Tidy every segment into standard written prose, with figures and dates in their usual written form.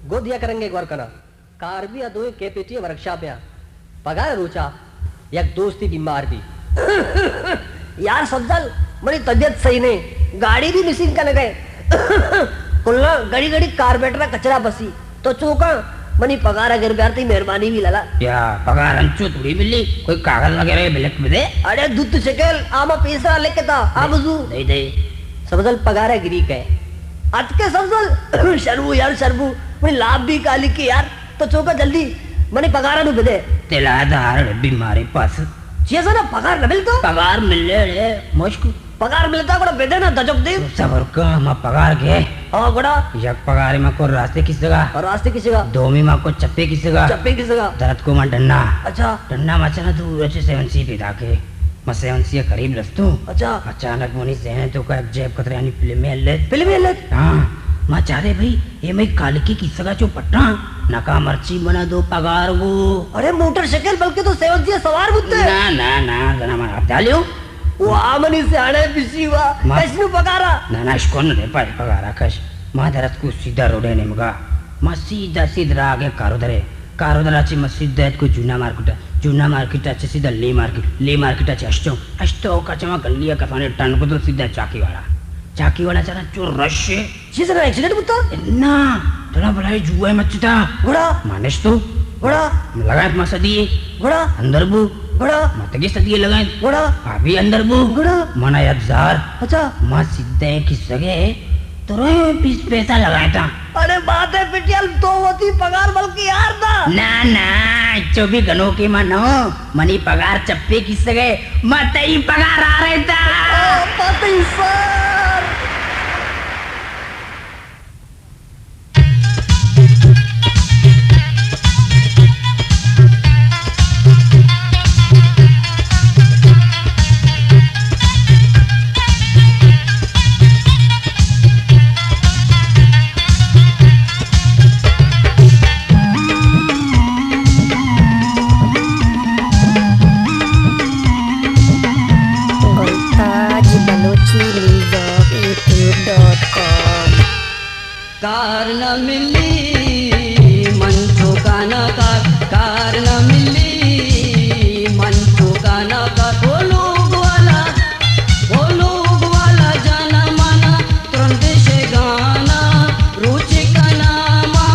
गो दिया करेंगे एक बार कना कार भी अदो के पेटी वर्कशॉप या पगार रोचा एक दोस्ती बीमार भी यार सज्जल मेरी तबीयत सही नहीं गाड़ी भी मिसिंग करने गए कुल्ला गड़ी गड़ी कारबेटर कचरा बसी तो चौका मनी पगार अगर ब्यारती मेहरबानी भी लला या पगार अंचो थोड़ी मिली कोई कागज वगैरह बिलक में दे अरे दूध शकेल आमा पैसा लेके था आ बजू दे दे समझल पगार है गिरी के आज के समझल शर्बू यार शर्बू मनी लाभ भी काली की यार तो चौका जल्दी मनी पगार नु दे तेलादार बीमारी पास जैसा ना पगार न मिलतो पगार मिले रे मुश्क पगार मिलता कोड़ा बेदे ना दजब दे सबर का मा पगार के हां गोड़ा यक पगार में को रास्ते किस जगह और रास्ते किस जगह दोमी मा को चप्पे किस जगह दर्द को मा डन्ना अच्छा डन्ना मचना तू अच्छे 7C पे दाके मैं 7C के करीब रस्तू अच्छा अचानक मोनी सहने तो का जेब कतरे यानी फिल्म ले हां मैं चाहे भाई ये मैं कालिकी किस जगह जो पट्टा नका मर्ची बना दो पगार वो अरे मोटरसाइकिल बल्कि तो 7C सवार बुत्ते ना गना मा आप डालियो वो आमनी से आने पिसीवा कैसनु पगारा ना इसको न दे पाए पगारा कश मा दरत को सीधा रोडे ने मगा मा सीधा आगे कारोदराची मा सीधा को जूना मार्केट अच्छे सीधा ले मार्केट अच्छे अष्टो का चमा गलिया का फाने टन को तो सीधा चाकी वाला चला चो रश जिस तरह एक्सीडेंट बुत्ता ना तोला भलाई जुआ मचता घोड़ा मानेश तो घोड़ा लगाए मा सदी घोड़ा अंदर बू घोड़ा मतगी सदी लगाए घोड़ा अभी अंदर बू घोड़ा मना यार अच्छा मां सीधे किस जगह तो रो पीस पैसा लगाया था अरे बात है पिटियल तो होती पगार बल्कि यार था ना चौबी गनों की मानो मनी पगार चप्पे किस जगह मत ही पगार आ रहे था पति सर कार न मिली मन ठोकाना कार न मिली मन ठोकाना वो लोग वाला जाना माना तुरंत से गाना रुचि का नामा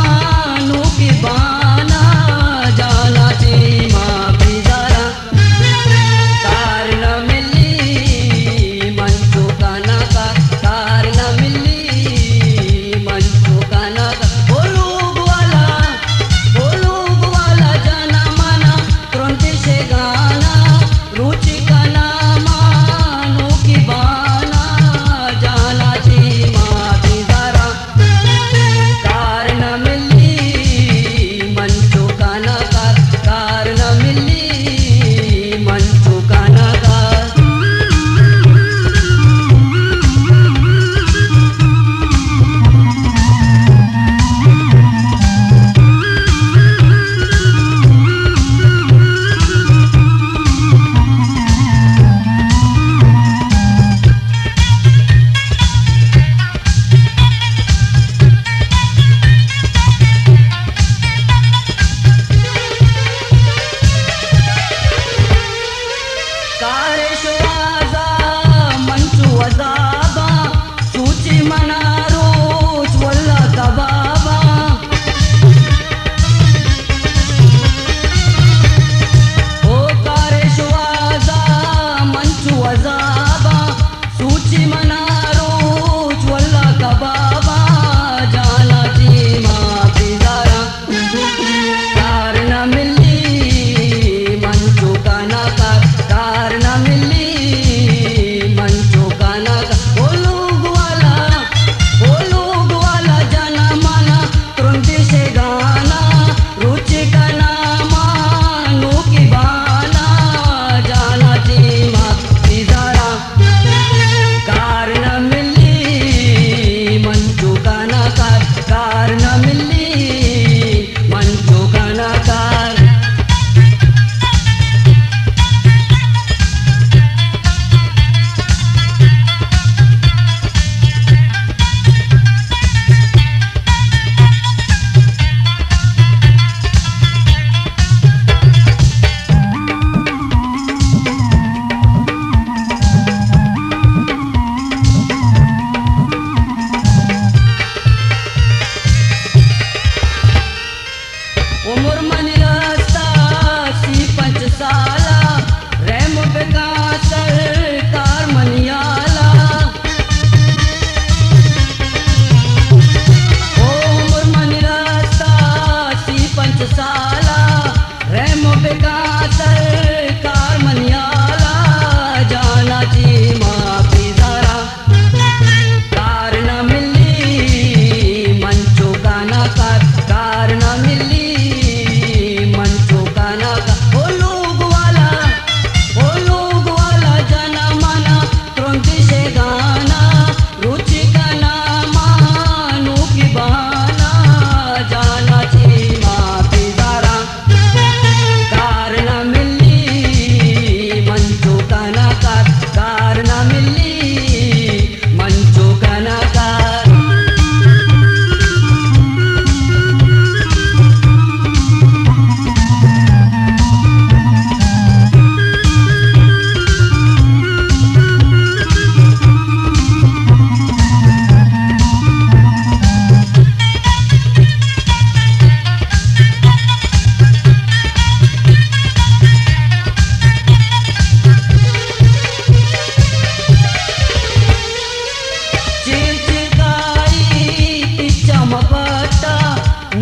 नू की बाना जाना चीमा बिजारा कार न मिली मन ठोकाना कार न मिली मन ठोकाना बोलो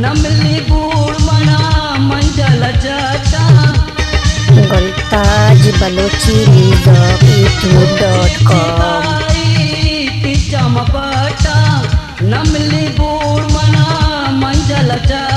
नमली गुड़ मना मंजल चटा गुलताज बलोची YouTube.com चमपटा नमली गुड़ मना मंजल चटा